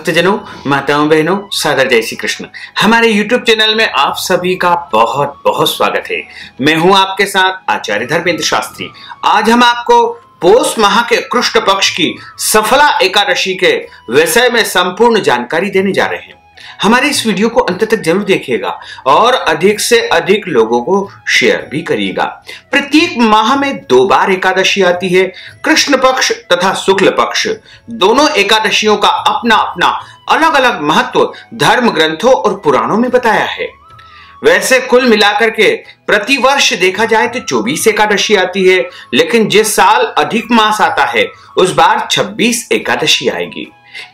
भक्तजनों, माताओं, बहनों, सादर जय श्री कृष्ण। हमारे YouTube चैनल में आप सभी का बहुत बहुत स्वागत है। मैं हूं आपके साथ आचार्य धर्मेंद्र शास्त्री। आज हम आपको पौष माह के कृष्ण पक्ष की सफला एकादशी के विषय में संपूर्ण जानकारी देने जा रहे हैं। हमारे इस वीडियो को अंत तक जरूर देखिएगा और अधिक से अधिक लोगों को शेयर भी करिएगा। प्रत्येक माह में 2 बार एकादशी आती है। कृष्ण पक्ष तथा शुक्ल पक्ष दोनों एकादशियों का अपना अपना अलग अलग महत्व धर्म ग्रंथों और पुराणों में बताया है। वैसे कुल मिलाकर के प्रति वर्ष देखा जाए तो 24 एकादशी आती है, लेकिन जिस साल अधिक मास आता है उस बार 26 एकादशी आएगी।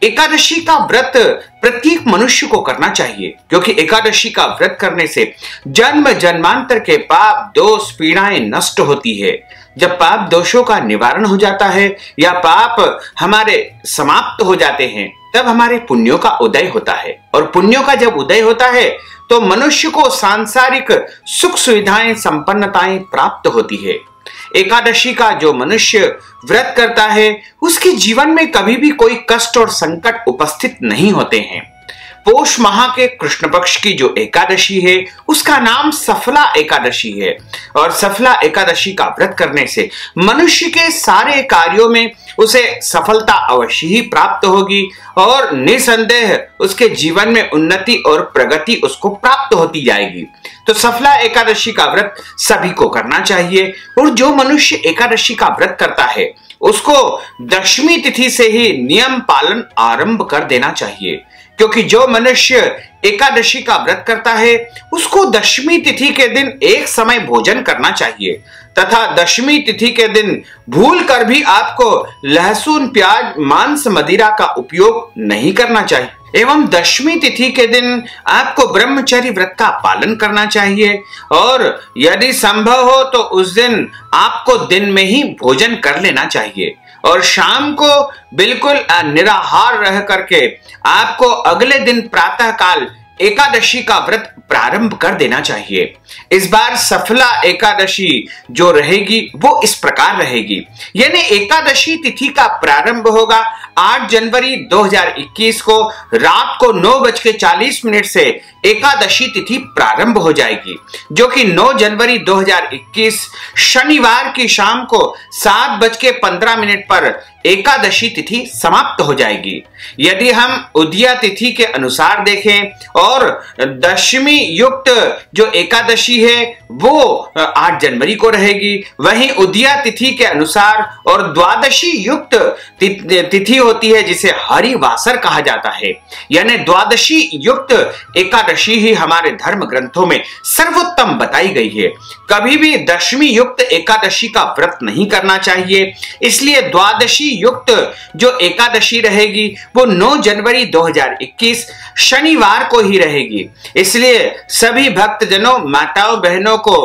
एकादशी का व्रत प्रत्येक मनुष्य को करना चाहिए, क्योंकि एकादशी का व्रत करने से जन्म जन्मांतर के पाप दोष पीड़ाएं नष्ट होती है। जब पाप दोषों का निवारण हो जाता है या पाप हमारे समाप्त हो जाते हैं, तब हमारे पुण्यों का उदय होता है, और पुण्यों का जब उदय होता है तो मनुष्य को सांसारिक सुख सुविधाएं संपन्नताएं प्राप्त होती है। एकादशी का जो मनुष्य व्रत करता है उसके जीवन में कभी भी कोई कष्ट और संकट उपस्थित नहीं होते हैं। पौष माह के कृष्ण पक्ष की जो एकादशी है उसका नाम सफला एकादशी है, और सफला एकादशी का व्रत करने से मनुष्य के सारे कार्यों में उसे सफलता अवश्य ही प्राप्त होगी और निसंदेह उसके जीवन में उन्नति और प्रगति उसको प्राप्त होती जाएगी। तो सफला एकादशी का व्रत सभी को करना चाहिए, और जो मनुष्य एकादशी का व्रत करता है उसको दशमी तिथि से ही नियम पालन आरंभ कर देना चाहिए, क्योंकि जो मनुष्य एकादशी का व्रत करता है उसको दशमी तिथि के दिन एक समय भोजन करना चाहिए, तथा दशमी तिथि के दिन भूल कर भी आपको लहसुन प्याज मांस मदिरा का उपयोग नहीं करना चाहिए। एवं दशमी तिथि के दिन आपको ब्रह्मचर्य व्रत का पालन करना चाहिए, और यदि संभव हो तो उस दिन आपको दिन में ही भोजन कर लेना चाहिए, और शाम को बिल्कुल निराहार रह करके आपको अगले दिन प्रातः काल एकादशी का व्रत प्रारंभ कर देना चाहिए। इस बार सफला एकादशी जो रहेगी वो इस प्रकार रहेगी, यानी एकादशी तिथि का प्रारंभ होगा 8 जनवरी 2021 को रात को 9:40 से एकादशी तिथि प्रारंभ हो जाएगी, जो कि 9 जनवरी 2021 शनिवार की शाम को 7:15 पर एकादशी तिथि समाप्त हो जाएगी। यदि हम उदया तिथि के अनुसार देखें और दशमी युक्त जो एकादशी है वो 8 जनवरी को रहेगी, वहीं उदया तिथि के अनुसार और द्वादशी युक्त तिथि होती है जिसे हरिवासर कहा जाता है, यानी द्वादशी युक्त एकादशी ही हमारे धर्म ग्रंथों में सर्वोत्तम बताई गई है। कभी भी दशमी युक्त एकादशी का व्रत नहीं करना चाहिए, इसलिए द्वादशी युक्त जो एकादशी रहेगी वो 9 जनवरी 2021 शनिवार को ही रहेगी। इसलिए सभी भक्तजनों, माताओं, बहनों को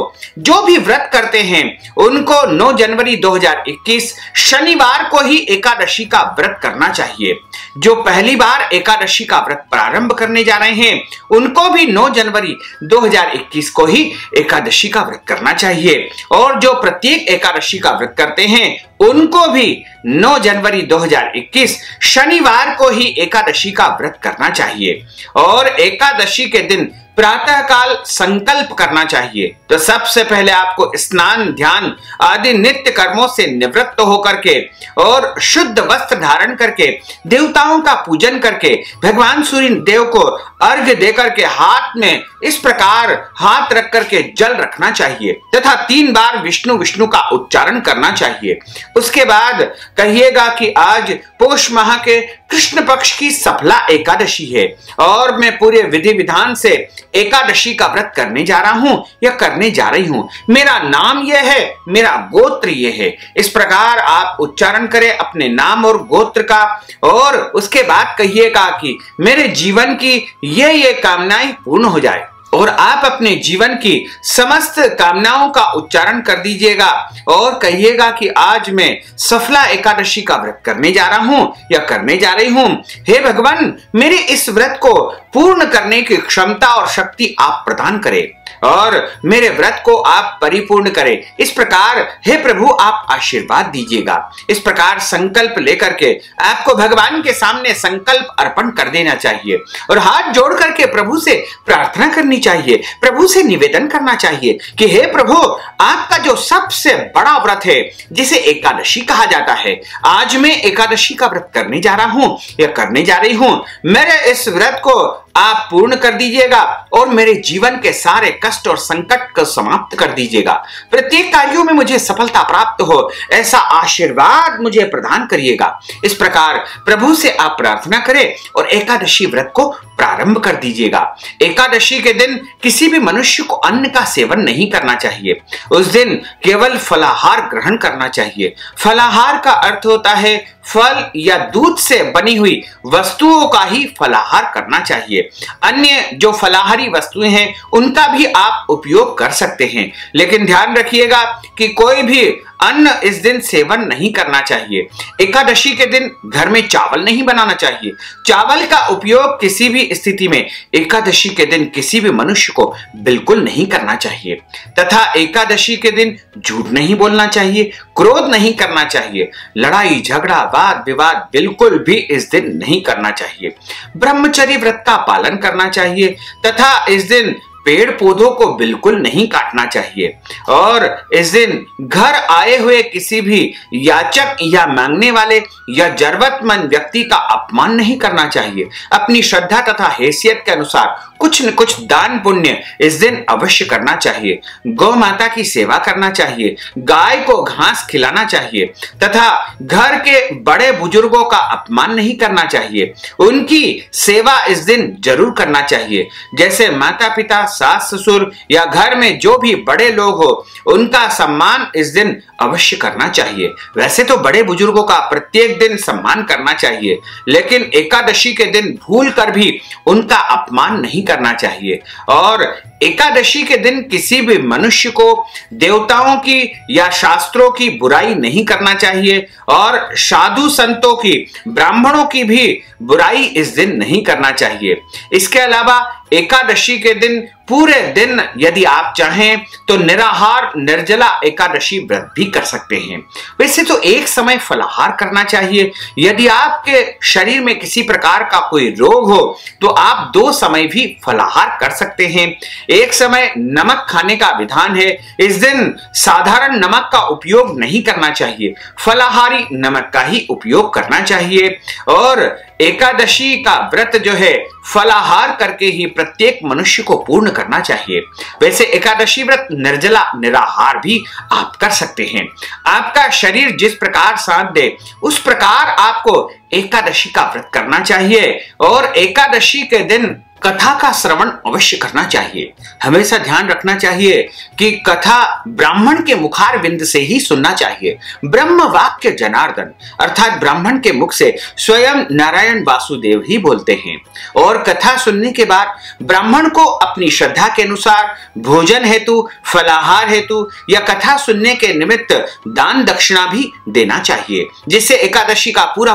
जो भी व्रत करते हैं उनको 9 जनवरी 2021 शनिवार को ही एकादशी का व्रत करना चाहिए। जो पहली बार एकादशी का व्रत प्रारंभ करने जा रहे हैं उनको भी 9 जनवरी 2021 को ही एकादशी का व्रत करना चाहिए, और जो प्रत्येक एकादशी का व्रत करते हैं उनको भी 9 जनवरी 2021 शनिवार को ही एकादशी का व्रत करना चाहिए, और एकादशी के दिन प्रातः काल संकल्प करना चाहिए। तो सबसे पहले आपको स्नान ध्यान आदि नित्य कर्मों से निवृत्त होकर के और शुद्ध वस्त्र धारण करके देवताओं का पूजन करके भगवान सूर्य देव को अर्घ्य देकर के हाथ में इस प्रकार हाथ रख करके जल रखना चाहिए, तथा 3 बार विष्णु विष्णु का उच्चारण करना चाहिए। उसके बाद कहिएगा कि आज पौष माह के कृष्ण पक्ष की सफला एकादशी है और मैं पूरे विधि विधान से एकादशी का व्रत करने जा रहा हूं या करने जा रही हूं, मेरा नाम यह है, मेरा गोत्र यह है। इस प्रकार आप उच्चारण करें अपने नाम और गोत्र का, और उसके बाद कहिएगा कि मेरे जीवन की ये कामनाएं पूर्ण हो जाए। और आप अपने जीवन की समस्त कामनाओं का उच्चारण कर दीजिएगा और कहिएगा कि आज मैं सफला एकादशी का व्रत करने जा रहा हूं या करने जा रही हूं। हे भगवान, मेरे इस व्रत को पूर्ण करने की क्षमता और शक्ति आप प्रदान करें और मेरे व्रत को आप परिपूर्ण करें। इस प्रकार हे प्रभु आप आशीर्वाद दीजिएगा। इस प्रकार संकल्प लेकर के आपको भगवान के सामने संकल्प अर्पण कर देना चाहिए और हाथ जोड़ करके प्रभु से प्रार्थना करनी चाहिए, प्रभु से निवेदन करना चाहिए कि हे प्रभु, आपका जो सबसे बड़ा व्रत है जिसे एकादशी कहा जाता है, आज मैं एकादशी का व्रत करने जा रहा हूं या करने जा रही हूं। मेरे इस व्रत को आप पूर्ण कर दीजिएगा और मेरे जीवन के सारे कष्ट और संकट को समाप्त कर दीजिएगा। प्रत्येक कार्यों में मुझे सफलता प्राप्त हो, ऐसा आशीर्वाद मुझे प्रदान करिएगा। इस प्रकार प्रभु से आप प्रार्थना करें और एकादशी व्रत को प्रारंभ कर दीजिएगा। एकादशी के दिन किसी भी मनुष्य को अन्न का सेवन नहीं करना चाहिए। उस दिन केवल फलाहार ग्रहण करना चाहिए। फलाहार का अर्थ होता है फल या दूध से बनी हुई वस्तुओं का ही फलाहार करना चाहिए। अन्य जो फलाहारी वस्तुएं हैं उनका भी आप उपयोग कर सकते हैं, लेकिन ध्यान रखिएगा कि कोई भी अन्न इस दिन सेवन नहीं करना चाहिए। एकादशी के दिन घर में चावल नहीं बनाना चाहिए। चावल का उपयोग किसी भी स्थिति में एकादशी के दिन किसी भी मनुष्य को बिल्कुल नहीं करना चाहिए। तथा एकादशी के दिन झूठ नहीं बोलना चाहिए, क्रोध नहीं करना चाहिए, लड़ाई झगड़ा वाद विवाद बिल्कुल भी इस दिन नहीं करना चाहिए। ब्रह्मचर्य व्रत का पालन करना चाहिए तथा इस दिन पेड़ पौधों को बिल्कुल नहीं काटना चाहिए और इस दिन घर आए हुए किसी भी याचक या मांगने वाले या जरूरतमंद व्यक्ति का अपमान नहीं करना चाहिए। अपनी श्रद्धा तथा हैसियत के अनुसार कुछ न कुछ दान पुण्य इस दिन अवश्य करना चाहिए। गौ माता की सेवा करना चाहिए, गाय को घास खिलाना चाहिए तथा घर के बड़े बुजुर्गों का अपमान नहीं करना चाहिए। उनकी सेवा इस दिन जरूर करना चाहिए। जैसे माता पिता, सास ससुर या घर में जो भी बड़े लोग हो उनका सम्मान इस दिन अवश्य करना चाहिए। वैसे तो बड़े बुजुर्गों का प्रत्येक दिन सम्मान करना चाहिए, लेकिन एकादशी के दिन भूल कर भी उनका अपमान नहीं करना चाहिए। और एकादशी के दिन किसी भी मनुष्य को देवताओं की या शास्त्रों की बुराई नहीं करना चाहिए और साधु संतों की, ब्राह्मणों की भी बुराई इस दिन नहीं करना चाहिए। इसके अलावा एकादशी के दिन पूरे दिन यदि आप चाहें तो निराहार निर्जला एकादशी व्रत भी कर सकते हैं। वैसे तो एक समय फलाहार करना चाहिए। यदि आपके शरीर में किसी प्रकार का कोई रोग हो तो आप 2 समय भी फलाहार कर सकते हैं। एक समय नमक खाने का विधान है। इस दिन साधारण नमक का उपयोग नहीं करना चाहिए, फलाहारी नमक का ही उपयोग करना चाहिए। और एकादशी का व्रत जो है फलाहार करके ही प्रत्येक मनुष्य को पूर्ण करना चाहिए। वैसे एकादशी व्रत निर्जला निराहार भी आप कर सकते हैं। आपका शरीर जिस प्रकार साथ दे उस प्रकार आपको एकादशी का व्रत करना चाहिए और एकादशी के दिन कथा का श्रवण अवश्य करना चाहिए। हमेशा ध्यान रखना चाहिए कि कथा ब्राह्मण के मुखार बिंद से ही सुनना चाहिए। ब्रह्म वाक्य जनार्दन अर्थात ब्राह्मण के मुख से स्वयं नारायण वासुदेव ही बोलते हैं। और कथा सुनने के बाद ब्राह्मण को अपनी श्रद्धा के अनुसार भोजन हेतु, फलाहार हेतु या कथा सुनने के निमित्त दान दक्षिणा भी देना चाहिए, जिससे एकादशी का पूरा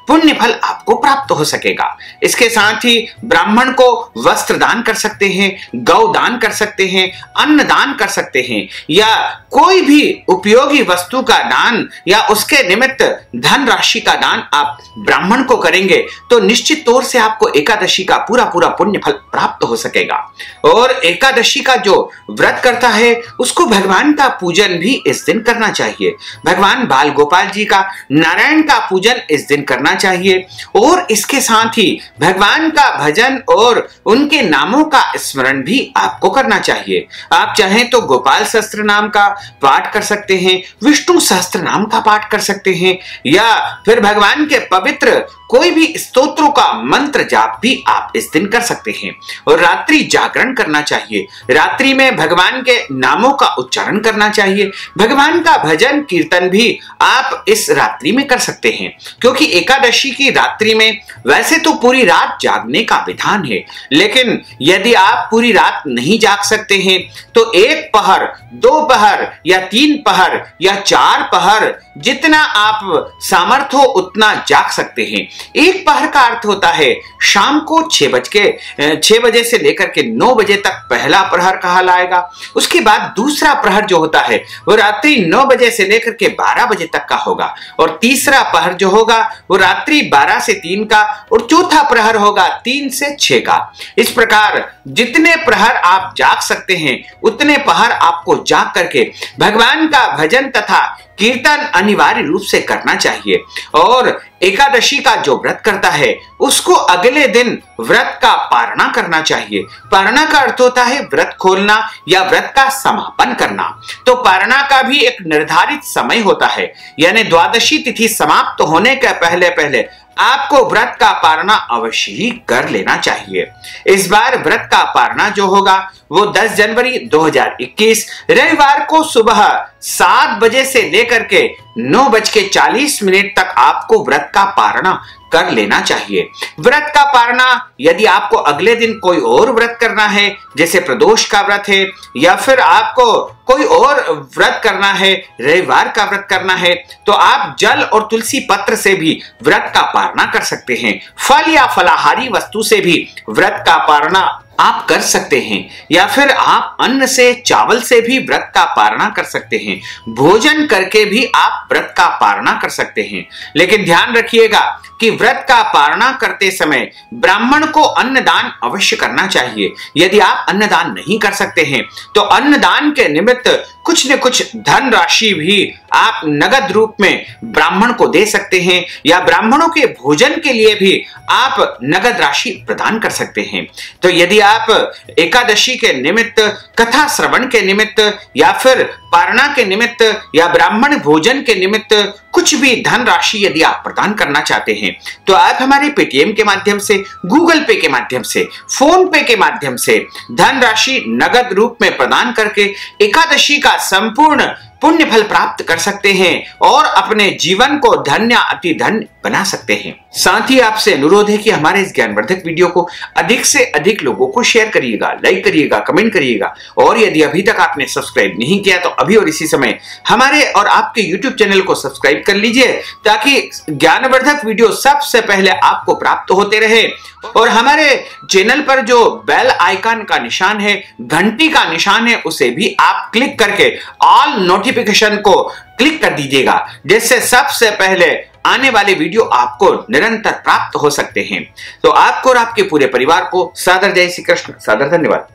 पुण्य फल आपको प्राप्त हो सकेगा। इसके साथ ही ब्राह्मण को वस्त्र दान कर सकते हैं, गौ दान कर सकते हैं, अन्न दान कर सकते हैं या कोई भी उपयोगी वस्तु का दान या उसके निमित्त धन राशि का दान आप ब्राह्मण को करेंगे तो निश्चित तौर से आपको एकादशी का पूरा पुण्य फल प्राप्त हो सकेगा। और एकादशी का जो व्रत करता है उसको भगवान का पूजन भी इस दिन करना चाहिए। भगवान बाल गोपाल जी का, नारायण का पूजन इस दिन करना चाहिए और इसके साथ ही भगवान का भजन और उनके नामों का स्मरण भी आपको करना चाहिए। आप चाहें तो गोपाल सहस्त्र नाम का पाठ कर सकते हैं, विष्णु सहस्त्र नाम का पाठ कर सकते हैं या फिर भगवान के पवित्र कोई भी स्तोत्रों का मंत्र जाप भी आप इस दिन कर सकते हैं। और रात्रि जागरण करना चाहिए। रात्रि में भगवान के नामों का उच्चारण करना चाहिए। भगवान का भजन कीर्तन भी आप इस रात्रि में कर सकते हैं, क्योंकि एकादशी की रात्रि में वैसे तो पूरी रात जागने का विधान है, लेकिन यदि आप पूरी रात नहीं जाग सकते हैं तो 1 पहर, 2 पहर या 3 पहर या 4 पहर, जितना आप सामर्थ्य हो उतना जाग सकते हैं। 1 पहर का अर्थ होता है शाम को 6 बजे से लेकर के 9 बजे तक पहला प्रहर कहलाएगा। उसके बाद दूसरा प्रहर जो होता है वो रात्रि 9 बजे से लेकर के 12 बजे तक का होगा, और तीसरा प्रहर जो होगा वो रात्रि 12 से 3 का, और चौथा प्रहर होगा 3 से 6 का। इस प्रकार जितने प्रहर आप जाग सकते हैं उतने प्रहर आपको जाग करके भगवान का भजन तथा कीर्तन अनिवार्य रूप से करना चाहिए। और एकादशी का जो व्रत करता है उसको अगले दिन व्रत का पारणा करना चाहिए। पारणा का अर्थ होता है व्रत खोलना या व्रत का समापन करना। तो पारणा का भी एक निर्धारित समय होता है, यानी द्वादशी तिथि समाप्त होने के पहले पहले आपको व्रत का पारणा अवश्य ही कर लेना चाहिए। इस बार व्रत का पारणा जो होगा वो 10 जनवरी 2021 रविवार को सुबह 7 बजे से लेकर के 9:40 तक आपको व्रत का पारणा कर लेना चाहिए। व्रत का पारणा यदि आपको अगले दिन कोई और व्रत करना है, जैसे प्रदोष का व्रत है, या फिर आपको कोई और व्रत करना है, रविवार का व्रत करना है, तो आप जल और तुलसी पत्र से भी व्रत का पारणा कर सकते हैं। फल या फलाहारी वस्तु से भी व्रत का पारणा आप कर सकते हैं, या फिर आप अन्न से, चावल से भी व्रत का पारणा कर सकते हैं। भोजन करके भी आप व्रत का पारणा कर सकते हैं। लेकिन ध्यान रखिएगा कि व्रत का पारणा करते समय ब्राह्मण को अन्नदान अवश्य करना चाहिए। यदि आप अन्नदान नहीं कर सकते हैं तो अन्नदान के निमित्त कुछ न कुछ धन राशि भी आप नगद रूप में ब्राह्मण को दे सकते हैं, या ब्राह्मणों के भोजन के लिए भी आप नगद राशि प्रदान कर सकते हैं। तो यदि आप एकादशी के निमित्त, कथा श्रवण के निमित्त, या फिर पारणा के निमित्त, या ब्राह्मण भोजन के निमित्त कुछ भी धन राशि यदि आप प्रदान करना चाहते हैं तो आप हमारे पेटीएम के माध्यम से, गूगल पे के माध्यम से, फोन पे के माध्यम से धन राशि नगद रूप में प्रदान करके एकादशी का संपूर्ण पुण्य फल प्राप्त कर सकते हैं और अपने जीवन को धन्य अति धन्य बना सकते हैं। साथ ही आपसे अनुरोध है कि हमारे इस ज्ञानवर्धक वीडियो को अधिक से अधिक लोगों को शेयर करिएगा, लाइक करिएगा, कमेंट करिएगा, और यदि अभी तक आपने सब्सक्राइब नहीं किया तो अभी और इसी समय हमारे और आपके YouTube चैनल को सब्सक्राइब कर लीजिए, ताकि ज्ञानवर्धक वीडियो सबसे पहले आपको प्राप्त होते रहे। और हमारे चैनल पर जो बेल आइकन का निशान है, घंटी का निशान है, उसे भी आप क्लिक करके ऑल नोटिफिकेशन को क्लिक कर दीजिएगा, जिससे सबसे पहले आने वाले वीडियो आपको निरंतर प्राप्त हो सकते हैं। तो आपको और आपके पूरे परिवार को सादर जय श्री कृष्ण, सादर धन्यवाद।